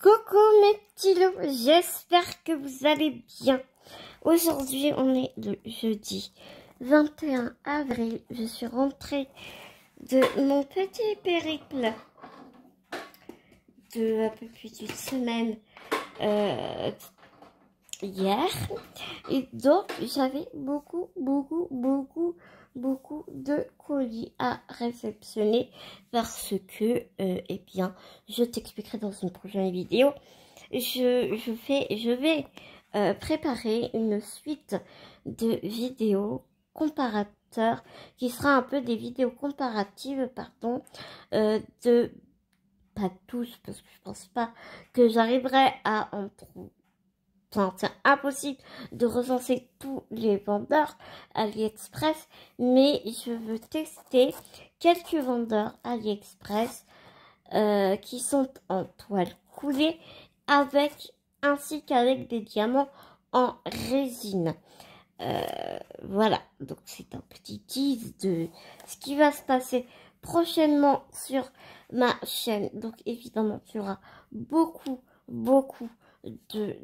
Coucou mes petits loups, j'espère que vous allez bien. Aujourd'hui, on est le jeudi 21 avril. Je suis rentrée de mon petit périple de un peu plus d'une semaine hier. Et donc, j'avais beaucoup de colis à réceptionner parce que, eh bien, je t'expliquerai dans une prochaine vidéo. Je vais préparer une suite de vidéos comparateurs qui sera un peu des vidéos comparatives, pardon, de pas tous parce que je pense pas que j'arriverai à en trouver. Enfin, c'est impossible de recenser tous les vendeurs AliExpress, mais je veux tester quelques vendeurs AliExpress qui sont en toile coulée ainsi qu'avec des diamants en résine. Voilà, donc c'est un petit tease de ce qui va se passer prochainement sur ma chaîne. Donc évidemment, il y aura beaucoup de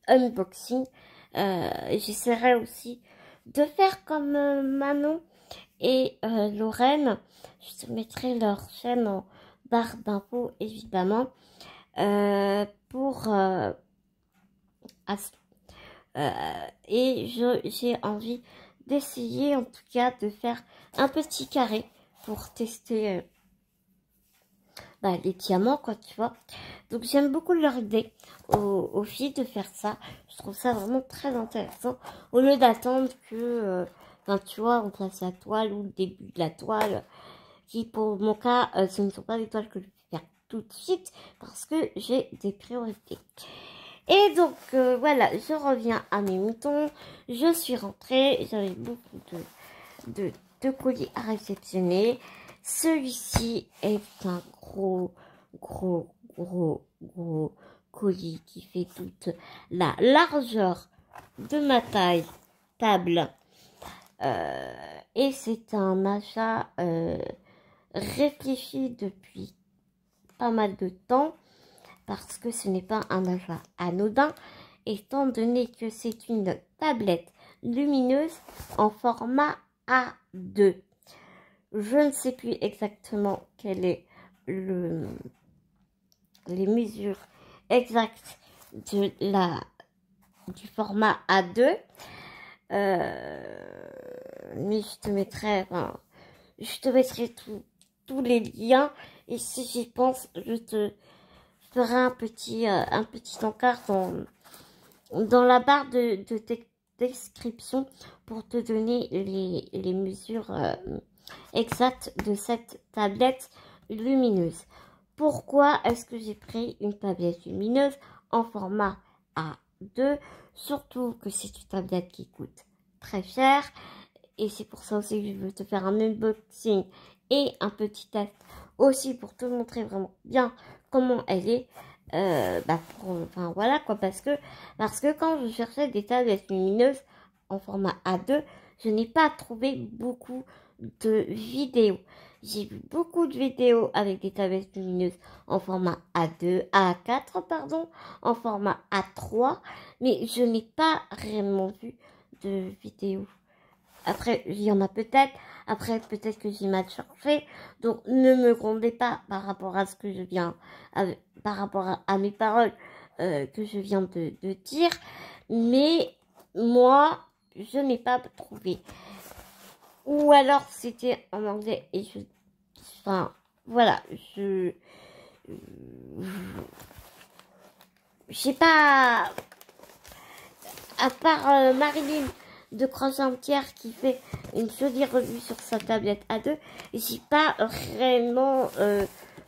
unboxing. J'essaierai aussi de faire comme Manon et Lorraine. Je te mettrai leur chaîne en barre d'infos évidemment et j'ai envie d'essayer en tout cas de faire un petit carré pour tester les diamants, quoi, tu vois. Donc j'aime beaucoup leur idée aux filles de faire ça. Je trouve ça vraiment très intéressant. Au lieu d'attendre que, tu vois, on place la toile ou le début de la toile, qui pour mon cas, ce ne sont pas des toiles que je peux faire tout de suite parce que j'ai des priorités. Et donc, voilà, je reviens à mes moutons. Je suis rentrée, j'avais beaucoup de colis à réceptionner. Celui-ci est un gros colis qui fait toute la largeur de ma taille table. Et c'est un achat réfléchi depuis pas mal de temps parce que ce n'est pas un achat anodin étant donné que c'est une tablette lumineuse en format A2. Je ne sais plus exactement quelle est les mesures exactes du format A2. Mais je te mettrai tous les liens. Et si j'y pense, je te ferai un petit encart dans la barre de description pour te donner les mesures exactes de cette tablette lumineuse. Pourquoi est-ce que j'ai pris une tablette lumineuse en format A2? Surtout que c'est une tablette qui coûte très cher. Et c'est pour ça aussi que je veux te faire un unboxing et un petit test aussi pour te montrer vraiment bien comment elle est. Enfin voilà quoi, parce que quand je cherchais des tablettes lumineuses en format A2, je n'ai pas trouvé beaucoup de vidéos. J'ai vu beaucoup de vidéos avec des tablettes lumineuses en format A4 pardon, en format A3, mais je n'ai pas réellement vu de vidéos. Après, il y en a peut-être. Après, peut-être que j'ai mal cherché. Donc, ne me grondez pas par rapport à ce que je viens, par rapport à mes paroles que je viens de dire. Mais moi, je n'ai pas trouvé. Ou alors, c'était en anglais et enfin, voilà, je sais pas. À part Marilyn de Cross Entière qui fait une jolie revue sur sa tablette A2, j'ai pas réellement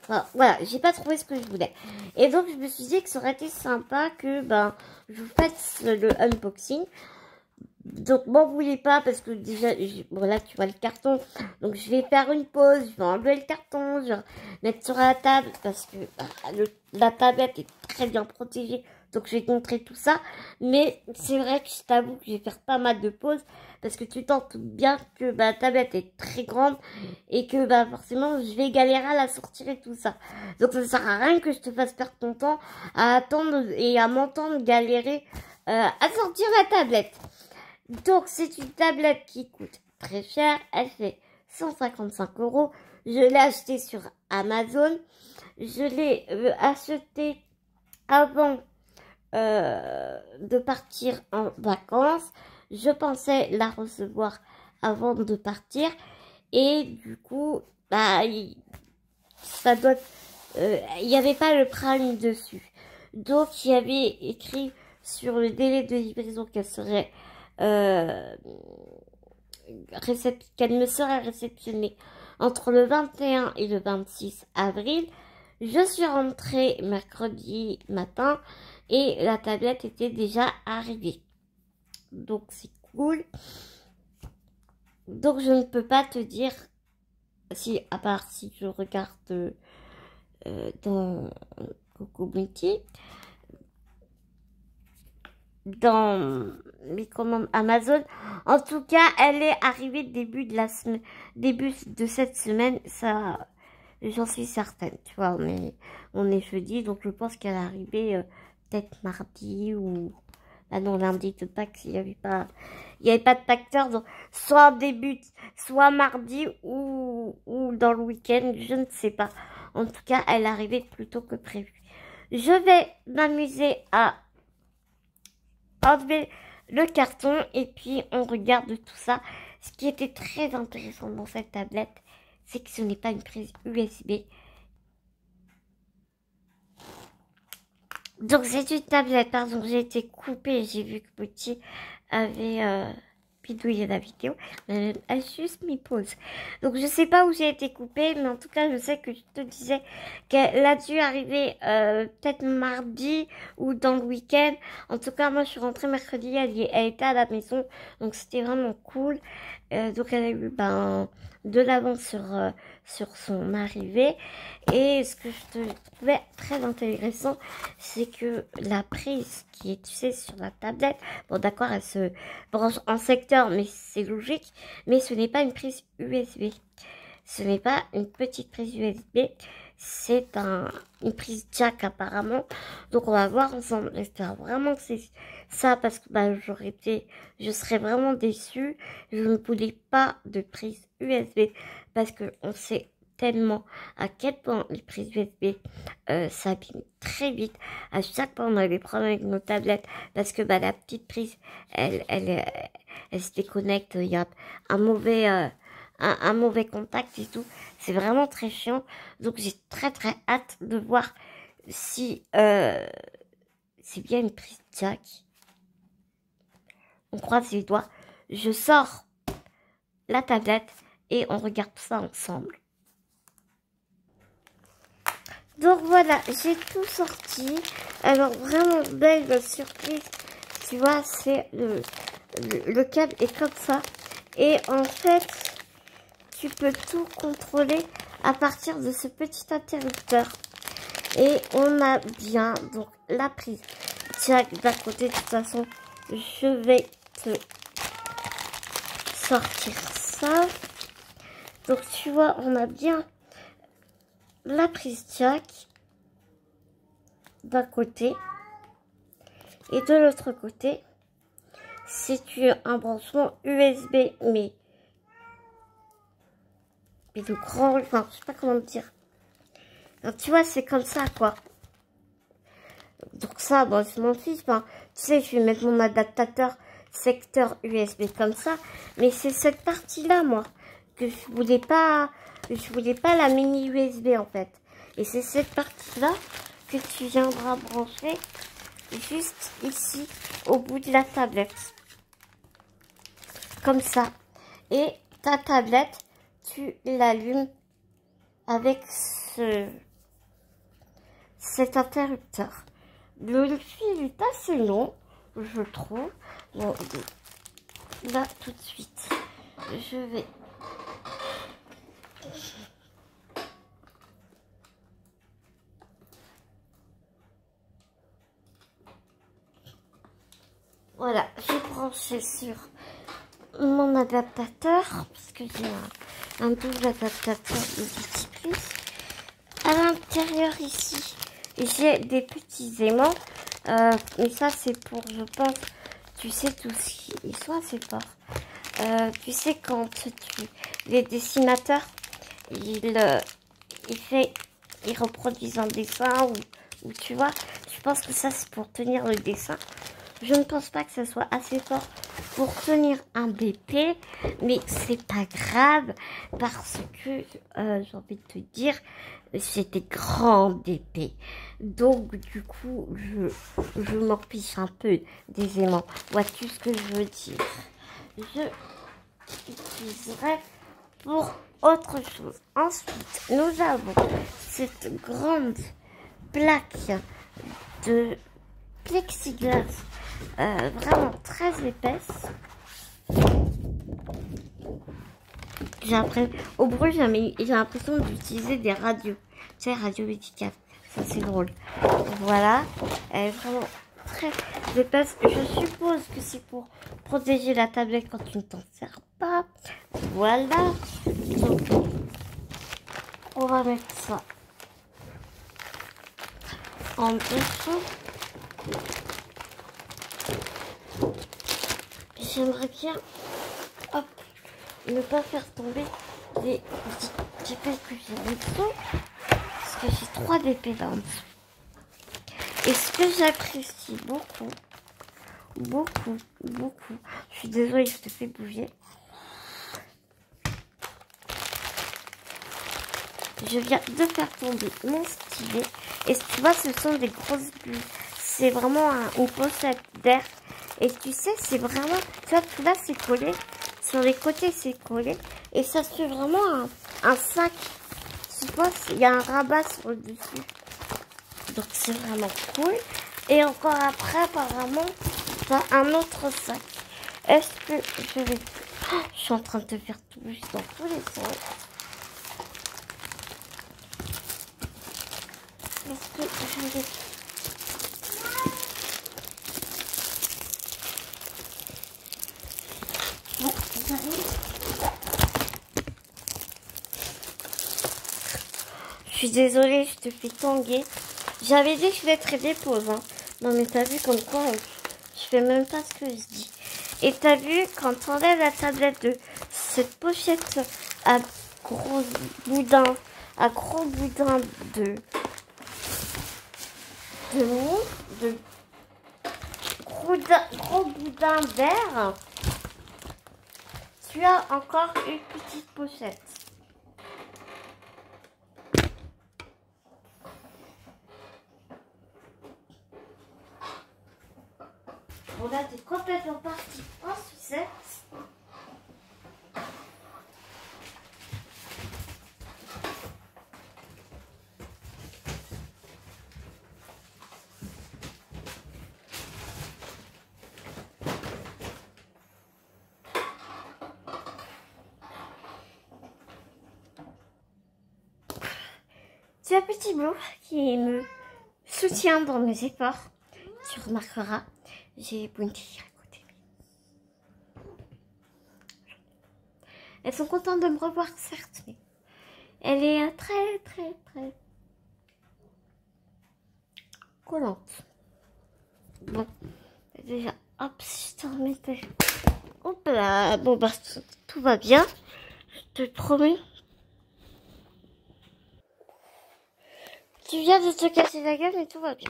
enfin, voilà, j'ai pas trouvé ce que je voulais. Et donc je me suis dit que ça aurait été sympa que je vous fasse le unboxing. Donc m'en voulez pas parce que déjà là tu vois le carton, donc je vais faire une pause, je vais enlever le carton, je vais mettre sur la table parce que la tablette est très bien protégée. Donc je vais te montrer tout ça, mais c'est vrai que je t'avoue que je vais faire pas mal de pauses parce que tu t'en doutes bien que la tablette est très grande et que bah forcément je vais galérer à la sortir et tout ça. Donc ça sert à rien que je te fasse perdre ton temps à attendre et à m'entendre galérer à sortir la tablette. Donc c'est une tablette qui coûte très cher, elle fait 155 €. Je l'ai achetée sur Amazon. Je l'ai achetée avant de partir en vacances. Je pensais la recevoir avant de partir. Et du coup, bah, ça doit... il n'y avait pas le Prime dessus. Donc, il y avait écrit sur le délai de livraison qu'elle serait... qu'elle me serait réceptionnée entre le 21 et le 26 avril. Je suis rentrée mercredi matin et la tablette était déjà arrivée. Donc c'est cool. Donc je ne peux pas te dire si, à part si je regarde dans Coco Beauty, dans les commandes Amazon. En tout cas, elle est arrivée début de la semaine, début de cette semaine. Ça, j'en suis certaine. Tu vois, on est jeudi, donc je pense qu'elle est arrivée peut-être mardi ou ah non, lundi de Pâques. Il y avait pas de facteur, donc soit début, soit mardi ou dans le week-end, je ne sais pas. En tout cas, elle est arrivée plus tôt que prévu. Je vais m'amuser à enlever le carton et puis on regarde tout ça. Ce qui était très intéressant dans cette tablette, c'est que ce n'est pas une prise USB. Donc c'est une tablette, pardon, j'ai été coupée, j'ai vu que Petit avait bidouillé la vidéo, elle a juste mis pause. Donc je sais pas où j'ai été coupée, mais en tout cas je sais que je te disais qu'elle a dû arriver peut-être mardi ou dans le week-end. En tout cas moi je suis rentrée mercredi, elle était à la maison, donc c'était vraiment cool. Donc elle a eu de l'avance sur son arrivée. Et ce que je trouvais très intéressant, c'est que la prise qui est, tu sais, sur la tablette, bon d'accord, elle se branche en secteur, mais c'est logique, mais ce n'est pas une prise USB. Ce n'est pas une petite prise USB, c'est une prise jack apparemment. Donc on va voir ensemble. J'espère vraiment que c'est ça parce que je serais vraiment déçue. Je ne voulais pas de prise USB parce que on sait tellement à quel point les prises USB s'abîment très vite. À chaque fois on a des problèmes avec nos tablettes parce que la petite prise elle se déconnecte. Il y a un mauvais contact et tout. C'est vraiment très chiant. Donc j'ai très hâte de voir si c'est bien une prise jack. On croise les doigts. Je sors la tablette et on regarde ça ensemble. Donc voilà, j'ai tout sorti. Alors vraiment belle surprise. Tu vois, c'est le câble est comme ça. Et en fait, tu peux tout contrôler à partir de ce petit interrupteur. Et on a bien donc la prise jack d'un côté. De toute façon, je vais te sortir ça. Donc tu vois, on a bien la prise jack d'un côté. Et de l'autre côté, c'est un branchement USB, mais de grand, enfin, je sais pas comment dire. Alors, tu vois, c'est comme ça, quoi. Donc ça, bon, je m'en fiche. Enfin, tu sais, je vais mettre mon adaptateur secteur USB comme ça. Mais c'est cette partie-là, moi, que je voulais pas la mini USB, en fait. Et c'est cette partie-là que tu viendras brancher juste ici, au bout de la tablette. Comme ça. Et ta tablette, tu l'allumes avec cet interrupteur. Le fil est assez long, je trouve. Bon, là, tout de suite, je vais... Voilà, j'ai branché sur mon adaptateur, parce que j'ai un double adaptateur de Beauty. À l'intérieur ici, j'ai des petits aimants. Mais ça, c'est pour, je pense, tu sais, tout ce qui... Ils sont assez forts. Tu sais, quand les dessinateurs, ils reproduisent un dessin ou tu vois, je pense que ça, c'est pour tenir le dessin. Je ne pense pas que ça soit assez fort pour tenir un BP, mais c'est pas grave parce que j'ai envie de te dire, c'est des grandes épées. Donc du coup, je m'en fiche un peu des aimants. Vois-tu ce que je veux dire? Je l'utiliserai pour autre chose. Ensuite, nous avons cette grande plaque de plexiglas vraiment très épaisse. Au bruit, j'ai l'impression d'utiliser des radios. Tu sais, radio médicale. Ça, c'est drôle. Voilà. Elle est vraiment très épaisse. Je suppose que c'est pour protéger la tablette quand tu ne t'en sers pas. Voilà. Donc, on va mettre ça en dessous. J'aimerais bien, hop, ne pas faire tomber les épées que j'ai en dessous. Parce que j'ai 3 épées là en dessous. Et ce que j'apprécie beaucoup, je suis désolée, je te fais bouger. Je viens de faire tomber mon stylet. Et tu vois, ce sont des grosses bulles. C'est vraiment une pochette d'air. Et tu sais, c'est vraiment... Tu vois, tout là, c'est collé. Sur les côtés, c'est collé. Et ça fait vraiment un sac. Tu vois, il y a un rabat sur le dessus. Donc, c'est vraiment cool. Et encore après, apparemment, t'as un autre sac. Est-ce que je vais... Oh, je suis en train de te faire tout dans tous les sens. Est-ce que je vais... Bon, j'arrive. Je suis désolée, je te fais tanguer. J'avais dit que je mettrais des pauses. Hein. Non mais t'as vu comme quoi je fais même pas ce que je dis. Et t'as vu quand t'enlèves la tablette de cette pochette à gros boudin de gros boudin d'air, tu as encore une petite pochette. Bon là t'es complètement parti en sucette. C'est un petit bout qui me soutient dans mes efforts. Tu remarqueras, j'ai Bounty à côté. Elles sont contentes de me revoir, certes, mais elle est très collante. Bon, déjà, hop, si je te remettais. Hop là, bon bah tout va bien, je te promets. Tu viens de te casser la gueule, mais tout va bien.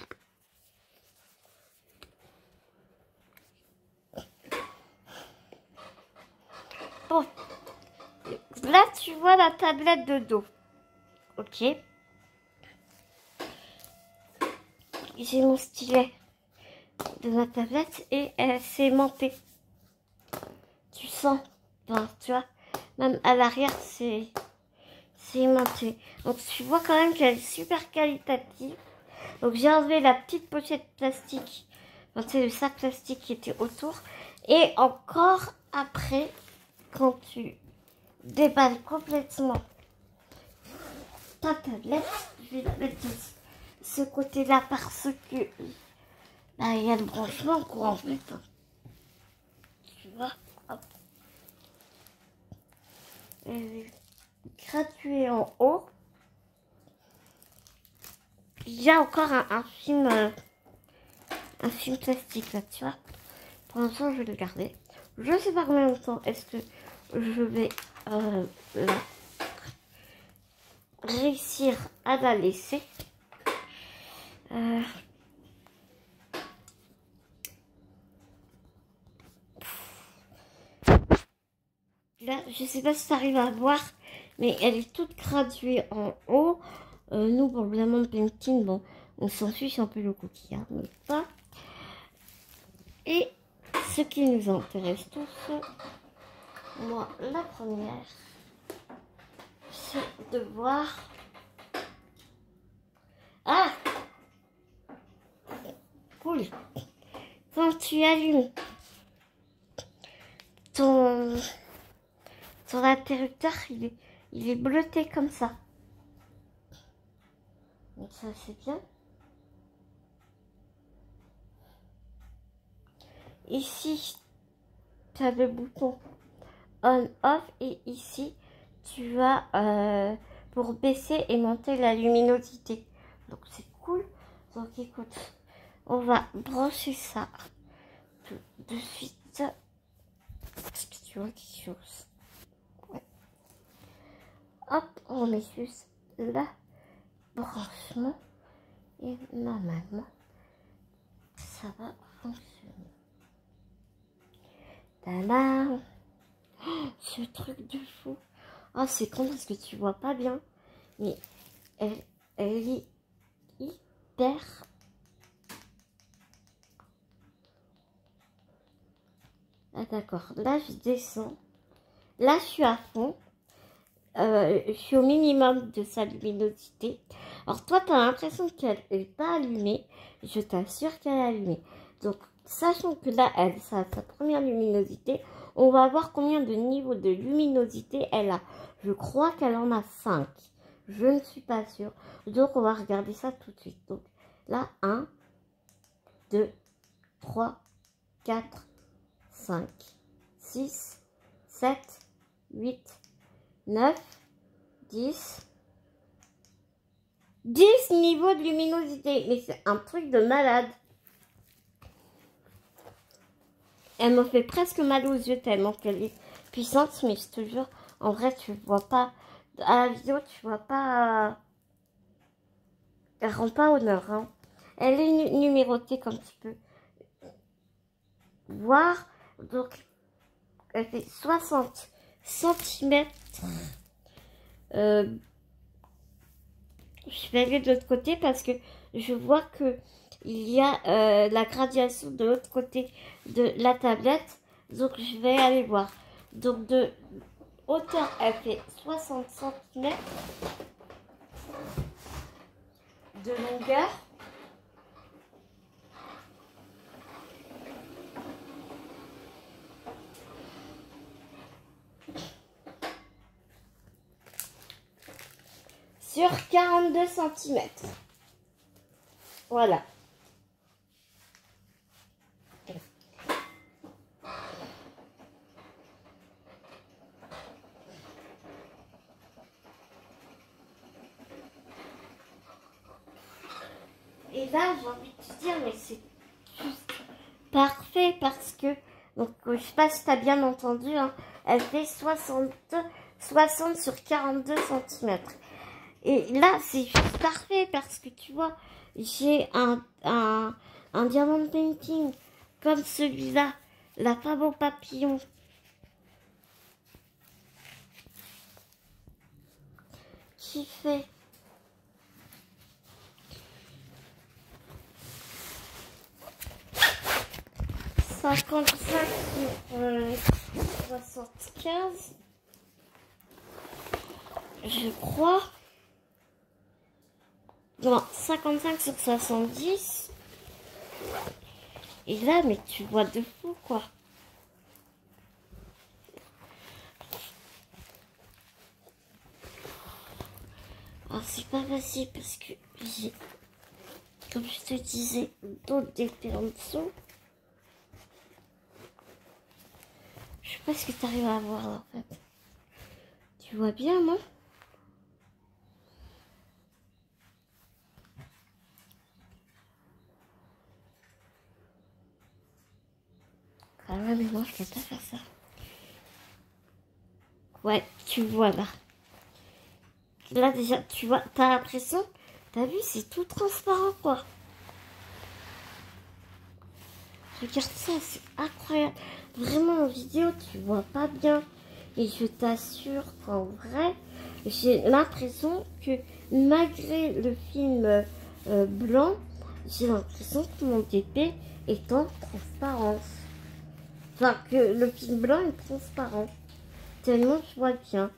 Bon, là tu vois la tablette de dos. Ok. J'ai mon stylet de ma tablette et elle s'est aimantée. Tu sens, enfin, tu vois, même à l'arrière c'est aimanté. Donc tu vois quand même qu'elle est super qualitative. Donc j'ai enlevé la petite pochette plastique, enfin, tu sais, le sac plastique qui était autour. Et encore après, quand tu déballes complètement ta tablette, je vais la mettre de ce côté-là parce que bah, il y a le branchement quoi en fait. Tu vois, hop. Elle est graduée en haut. Il y a encore un film plastique là, tu vois. Pour l'instant, je vais le garder. Je sais pas combien de temps est-ce que je vais réussir à la laisser. Là, je sais pas si tu arrives à voir, mais elle est toute graduée en haut. Nous, pour le diamant painting, bon, on s'en fiche un peu le coquillard, mais pas. Et ce qui nous intéresse tous, moi, la première, c'est de voir... Ah! Cool! Quand tu allumes ton interrupteur, il est bleuté comme ça. Donc ça, c'est bien. Ici, tu as le bouton on-off et ici, tu as pour baisser et monter la luminosité. Donc c'est cool. Donc écoute, on va brancher ça tout de suite. Est-ce que tu vois quelque chose? Ouais. Hop, on met juste là. Branchement et normalement ça va fonctionner. Tada! Oh, ce truc de fou! Oh, c'est con parce que tu vois pas bien, mais elle est hyper. Ah d'accord, là je descends, là je suis à fond. Je suis au minimum de sa luminosité. Alors toi, tu as l'impression qu'elle n'est pas allumée. Je t'assure qu'elle est allumée. Donc, sachant que là, elle a sa première luminosité, on va voir combien de niveaux de luminosité elle a. Je crois qu'elle en a 5. Je ne suis pas sûre. Donc, on va regarder ça tout de suite. Donc, là, 1, 2, 3, 4, 5, 6, 7, 8, 9, 10 niveaux de luminosité. Mais c'est un truc de malade. Elle me fait presque mal aux yeux tellement qu'elle est puissante. Mais je te jure, en vrai, tu vois pas. À la vidéo, tu vois pas. Elle rend pas honneur. Hein. Elle est numérotée comme tu peux voir. Donc, elle fait 60 cm. Je vais aller de l'autre côté parce que je vois que il y a la graduation de l'autre côté de la tablette. Donc je vais aller voir. Donc de hauteur, elle fait 60 cm. De longueur. Sur 42 cm. Voilà. Et là, j'ai envie de te dire, mais c'est juste parfait parce que, donc je sais pas si tu as bien entendu, hein, elle fait 60 sur 42 cm. Et là, c'est juste parfait parce que tu vois, j'ai un diamant painting comme celui-là, la femme au papillon. Qui fait 55 sur 75, je crois. Non, 55 sur 70. Et là, mais tu vois de fou, quoi. Alors, c'est pas facile parce que j'ai, comme je te disais, d'autres effets en dessous. Je sais pas ce que tu arrives à voir, là, en fait. Tu vois bien, non? Ah ouais, mais moi, je peux pas faire ça. Ouais, tu vois là. Là, déjà, tu vois, t'as l'impression, t'as vu, c'est tout transparent, quoi. Regarde ça, c'est incroyable. Vraiment, en vidéo, tu vois pas bien. Et je t'assure qu'en vrai, j'ai l'impression que malgré le film blanc, j'ai l'impression que mon TP est en transparence. Enfin, que le film blanc est transparent. Tellement je vois bien.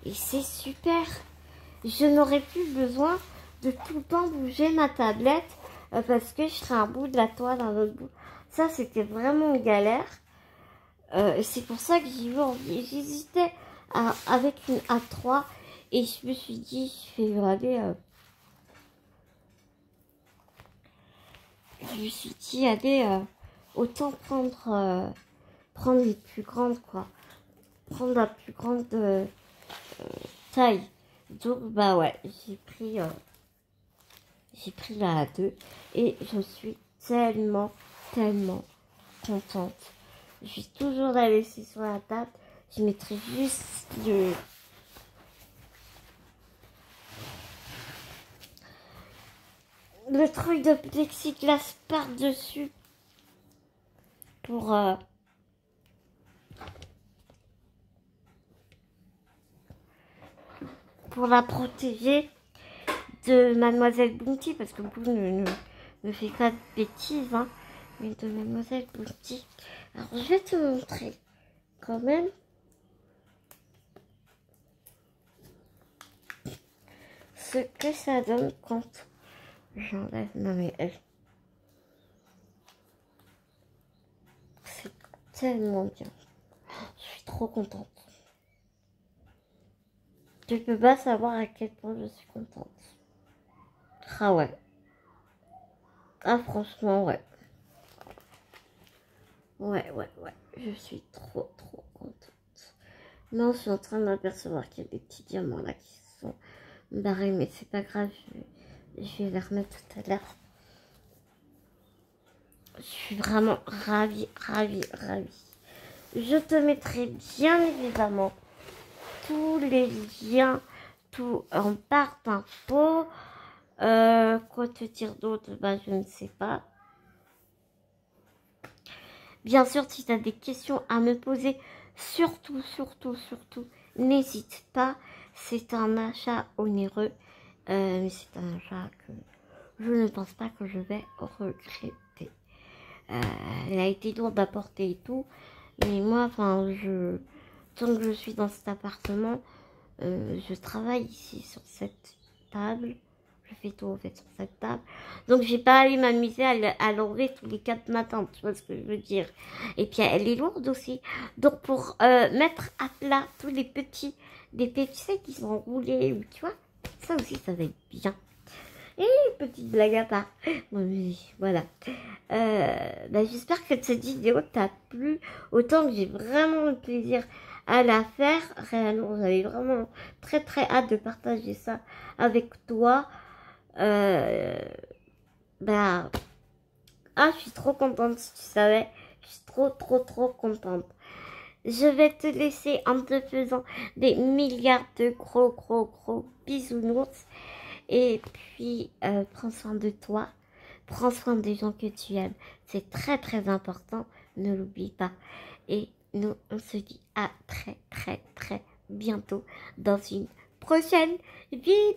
Et c'est super. Je n'aurais plus besoin de tout le temps bouger ma tablette parce que je serais un bout de la toile, un autre bout. Ça, c'était vraiment une galère. C'est pour ça que j'hésitais avec une A3 et je me suis dit, je vais aller. Je me suis dit, allez, autant prendre les plus grandes, quoi. Prendre la plus grande taille. Donc, bah ouais, j'ai pris la A2 et je suis tellement contente. Je vais toujours la laisser sur la table. Je mettrai juste le truc de plexiglas par-dessus pour la protéger de Mademoiselle Bounty, parce que Boo ne fait pas de bêtises, hein, mais de Mademoiselle Bounty. Alors, je vais te montrer quand même ce que ça donne quand j'enlève. Non, mais c'est tellement bien. Je suis trop contente. Tu peux pas savoir à quel point je suis contente. Ah ouais. Ah franchement, ouais. Ouais. Je suis trop contente. Non, je suis en train de m'apercevoir qu'il y a des petits diamants là qui se sont barrés, mais c'est pas grave. Je vais les remettre tout à l'heure. Je suis vraiment ravie. Je te mettrai bien évidemment tous les liens, tout en barre d'infos. Quoi te dire d'autre? Bah, je ne sais pas. Bien sûr, si tu as des questions à me poser, surtout, n'hésite pas. C'est un achat onéreux, mais c'est un achat que je ne pense pas que je vais regretter. Elle a été lourde à porter et tout, mais moi, enfin, tant que je suis dans cet appartement, je travaille ici sur cette table. Je fais tout en fait sur cette table. Donc j'ai pas allé m'amuser à l'enlever tous les 4 matins, tu vois ce que je veux dire. Et puis elle est lourde aussi. Donc pour mettre à plat tous les petits sais, qui sont roulés, tu vois, ça aussi ça va être bien. Et petite blague à part. Bon, voilà. Bah, j'espère que cette vidéo t'a plu. Autant que j'ai vraiment le plaisir à la faire. Réellement, j'avais vraiment très hâte de partager ça avec toi. Bah, je suis trop contente si tu savais. Je suis trop contente. Je vais te laisser en te faisant des milliards de gros bisounours. Et puis, prends soin de toi. Prends soin des gens que tu aimes. C'est très important. Ne l'oublie pas. Et nous, on se dit à très bientôt dans une prochaine vidéo.